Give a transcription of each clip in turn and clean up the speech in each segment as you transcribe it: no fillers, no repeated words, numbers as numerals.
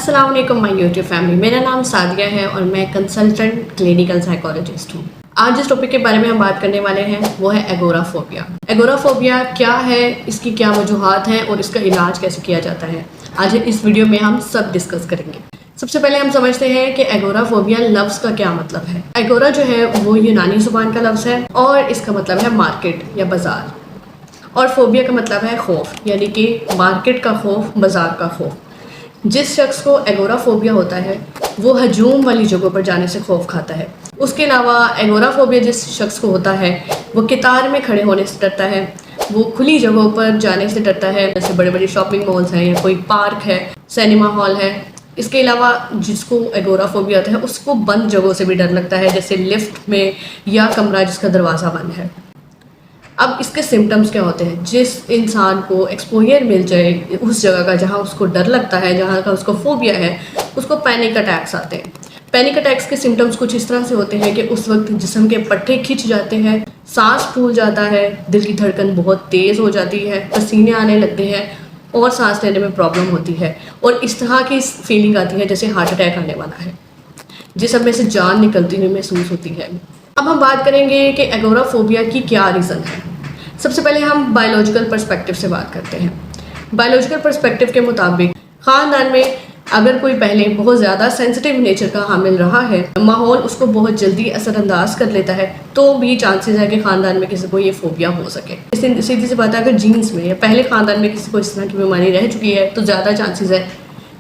अस्सलाम वालेकुम my YouTube family. मेरा नाम सादिया है और मैं कंसल्टेंट क्लिनिकल साइकोलॉजिस्ट हूँ। आज जिस टॉपिक के बारे में हम बात करने वाले हैं वो है एगोराफोबिया। एगोराफोबिया क्या है, इसकी क्या वजूहात हैं और इसका इलाज कैसे किया जाता है, आज इस वीडियो में हम सब डिस्कस करेंगे। सबसे पहले हम समझते हैं कि एगोराफोबिया लफ्ज़ का क्या मतलब है। एगोरा जो है वो यूनानी ज़ुबान का लफ्ज़ है और इसका मतलब है मार्केट या बाज़ार, और फोबिया का मतलब है खौफ, यानी कि मार्केट का खौफ, बाज़ार का खौफ। जिस शख्स को एगोराफोबिया होता है वो हजूम वाली जगहों पर जाने से खौफ खाता है। उसके अलावा एगोराफोबिया जिस शख्स को होता है वो कितार में खड़े होने से डरता है, वो खुली जगहों पर जाने से डरता है, जैसे बड़े बड़े शॉपिंग मॉल्स हैं या कोई पार्क है, सिनेमा हॉल है। इसके अलावा जिसको एगोराफोबिया होता है उसको बंद जगहों से भी डर लगता है, जैसे लिफ्ट में या कमरा जिसका दरवाज़ा बंद है। अब इसके सिम्टम्स क्या होते हैं? जिस इंसान को एक्सपोजर मिल जाए उस जगह का जहाँ उसको डर लगता है, जहाँ का उसको फोबिया है, उसको पैनिक अटैक्स आते हैं। पैनिक अटैक्स के सिम्टम्स कुछ इस तरह से होते हैं कि उस वक्त जिस्म के पट्टे खिंच जाते हैं, सांस फूल जाता है, दिल की धड़कन बहुत तेज़ हो जाती है, पसीने आने लगते हैं और सांस लेने में प्रॉब्लम होती है, और इस तरह की फीलिंग आती है जैसे हार्ट अटैक आने वाला है, जिसम में से जान निकलती हुई महसूस होती है। अब हम बात करेंगे कि एगोराफोबिया की क्या रीज़न है। सबसे पहले हम बायोलॉजिकल पर्सपेक्टिव से बात करते हैं। बायोलॉजिकल पर्सपेक्टिव के मुताबिक ख़ानदान में अगर कोई पहले बहुत ज़्यादा सेंसिटिव नेचर का हामिल रहा है, माहौल उसको बहुत जल्दी असरअंदाज कर लेता है, तो भी चांसेस है कि ख़ानदान में किसी को ये फोबिया हो सके। सीधी सी बात है, अगर जीन्स में या पहले ख़ानदान में किसी को इस तरह की बीमारी रह चुकी है तो ज़्यादा चांसेस है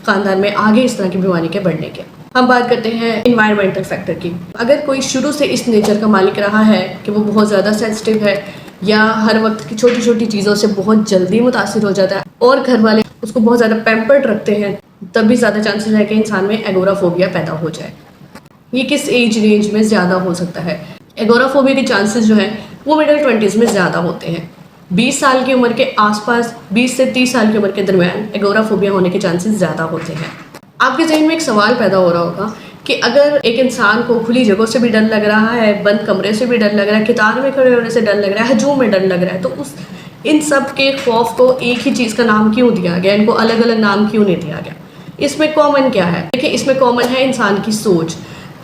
ख़ानदान में आगे इस तरह की बीमारी के बढ़ने के। हम बात करते हैं इन्वायरमेंटल फैक्टर की। अगर कोई शुरू से इस नेचर का मालिक रहा है कि वो बहुत ज़्यादा सेंसिटिव है या हर वक्त की छोटी छोटी चीज़ों से बहुत जल्दी मुतासिर हो जाता है और घर वाले उसको बहुत ज़्यादा पैम्पर्ड रखते हैं, तब भी ज़्यादा चांसेस है कि इंसान में एगोराफोबिया पैदा हो जाए। ये किस एज रेंज में ज़्यादा हो सकता है? एगोराफोबिया के चांसेस जो हैं वो मिडिल 20s में ज़्यादा होते हैं। 20 साल की उम्र के आसपास, 20 से 30 साल की उम्र के दरमियान एगोराफोबिया होने के चांसेस ज़्यादा होते हैं। आपके ज़हन में एक सवाल पैदा हो रहा होगा कि अगर एक इंसान को खुली जगहों से भी डर लग रहा है, बंद कमरे से भी डर लग रहा है, कितार में खड़े होने से डर लग रहा है, हजूम में डर लग रहा है, तो इन सब के खौफ को एक ही चीज़ का नाम क्यों दिया गया? इनको अलग अलग नाम क्यों नहीं दिया गया? इसमें कॉमन क्या है? देखिए, इसमें कॉमन है इंसान की सोच,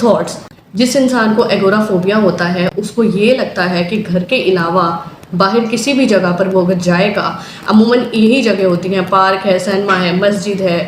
थॉट्स। जिस इंसान को एगोराफोबिया होता है उसको ये लगता है कि घर के अलावा बाहर किसी भी जगह पर वो अगर जाएगा, अमूमन यही जगह होती हैं, पार्क है, सिनेमा है, मस्जिद है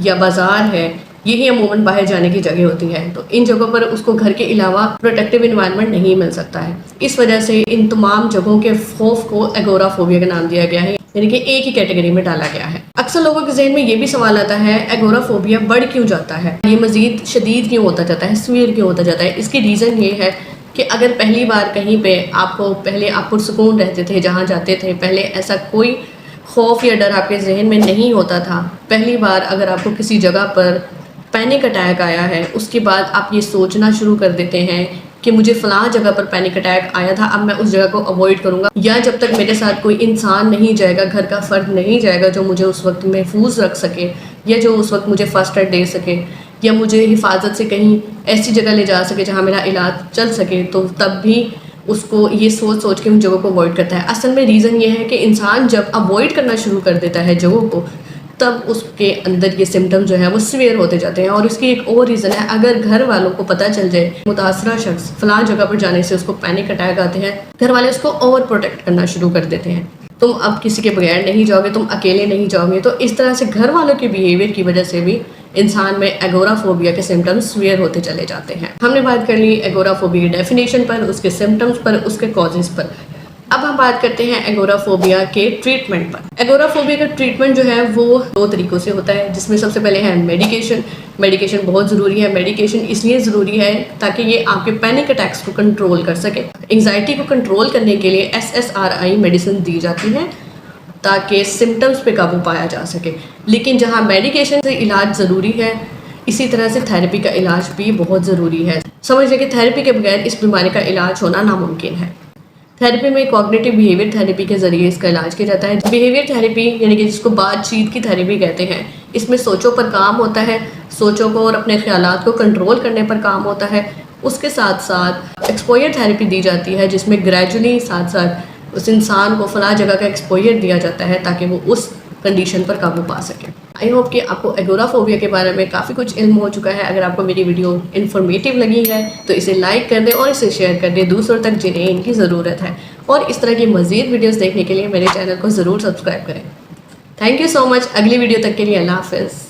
या बाज़ार है, यही अमूमन बाहर जाने की जगह होती है, तो इन जगहों पर उसको घर के अलावा प्रोटेक्टिव इन्वायरमेंट नहीं मिल सकता है। इस वजह से इन तमाम जगहों के खौफ को एगोराफोबिया का नाम दिया गया है, यानी कि एक ही कैटेगरी में डाला गया है। अक्सर लोगों के जहन में ये भी सवाल आता है, एगोराफोबिया बढ़ क्यों जाता है, ये मज़ीद शदीद क्यों होता जाता है, सीवियर क्यों होता जाता है? इसकी रीज़न ये है कि अगर पहली बार कहीं पे पहले आप पुरसुकून रहते थे, जहाँ जाते थे, पहले ऐसा कोई खौफ या डर आपके जहन में नहीं होता था, पहली बार अगर आपको किसी जगह पर पैनिक अटैक आया है, उसके बाद आप ये सोचना शुरू कर देते हैं कि मुझे फ़लाँ जगह पर पैनिक अटैक आया था, अब मैं उस जगह को अवॉइड करूँगा, या जब तक मेरे साथ कोई इंसान नहीं जाएगा, घर का फ़र्द नहीं जाएगा जो मुझे उस वक्त महफूज रख सके या जो उस वक्त मुझे फ़र्स्ट एड दे सके या मुझे हिफाजत से कहीं ऐसी जगह ले जा सके जहाँ मेरा इलाज चल सके, तो तब भी उसको ये सोच के उन जगहों को अवॉइड करता है। असल में रीज़न ये है कि इंसान जब अवॉइड करना शुरू कर देता है जगहों को, तब उसके अंदर ये सिम्टम जो है वो सीवियर होते जाते हैं। और इसकी एक और रीज़न है, अगर घर वालों को पता चल जाए मुतासरा शख्स फ़लाँ जगह पर जाने से उसको पैनिक अटैक आते हैं, घर वाले उसको ओवर प्रोटेक्ट करना शुरू कर देते हैं। तुम अब किसी के बगैर नहीं जाओगे, तुम अकेले नहीं जाओगे। तो इस तरह से घर वालों के बिहेवियर की वजह से भी इंसान में एगोराफोबिया के सिम्टम्स सीवियर होते चले जाते हैं। हमने बात कर ली एगोराफोबिया की डेफिनेशन पर, उसके सिम्टम्स पर, उसके कॉजेज़ पर। अब हम बात करते हैं एगोराफोबिया के ट्रीटमेंट पर। एगोराफोबिया का ट्रीटमेंट जो है वो 2 तरीक़ों से होता है, जिसमें सबसे पहले है मेडिकेशन। मेडिकेशन बहुत ज़रूरी है। मेडिकेशन इसलिए ज़रूरी है ताकि ये आपके पैनिक अटैक्स को कंट्रोल कर सके। एंग्जाइटी को कंट्रोल करने के लिए SSRI मेडिसिन दी जाती है ताकि सिम्टम्स पे काबू पाया जा सके। लेकिन जहाँ मेडिकेशन से इलाज ज़रूरी है, इसी तरह से थेरेपी का इलाज भी बहुत ज़रूरी है। समझ लें कि थेरेपी के बगैर इस बीमारी का इलाज होना नामुमकिन है। थेरेपी में कॉग्निटिव बिहेवियर थेरेपी के ज़रिए इसका इलाज किया जाता है। बिहेवियर थेरेपी यानी कि जिसको बातचीत की थेरेपी कहते हैं, इसमें सोचों पर काम होता है, सोचों को और अपने ख्यालात को कंट्रोल करने पर काम होता है। उसके साथ साथ एक्सपोजर थेरेपी दी जाती है, जिसमें ग्रेजुअली साथ साथ उस इंसान को फ़लाँ जगह का एक्सपोजर दिया जाता है ताकि वो उस कंडीशन पर काबू पा सके। آئی ہوپ کہ آپ کو ایگورافوبیا کے بارے میں کافی کچھ علم ہو چکا ہے. اگر آپ کو میری ویڈیو انفارمیٹیو لگی ہے تو اسے لائک کر دیں اور اسے شیئر کر دیں دوسروں تک جنہیں ان کی ضرورت ہے. اور اس طرح کی مزید ویڈیوز دیکھنے کے لیے میرے چینل کو ضرور سبسکرائب کریں. تھینک یو سو مچ. اگلی ویڈیو تک کے لیے اللہ حافظ.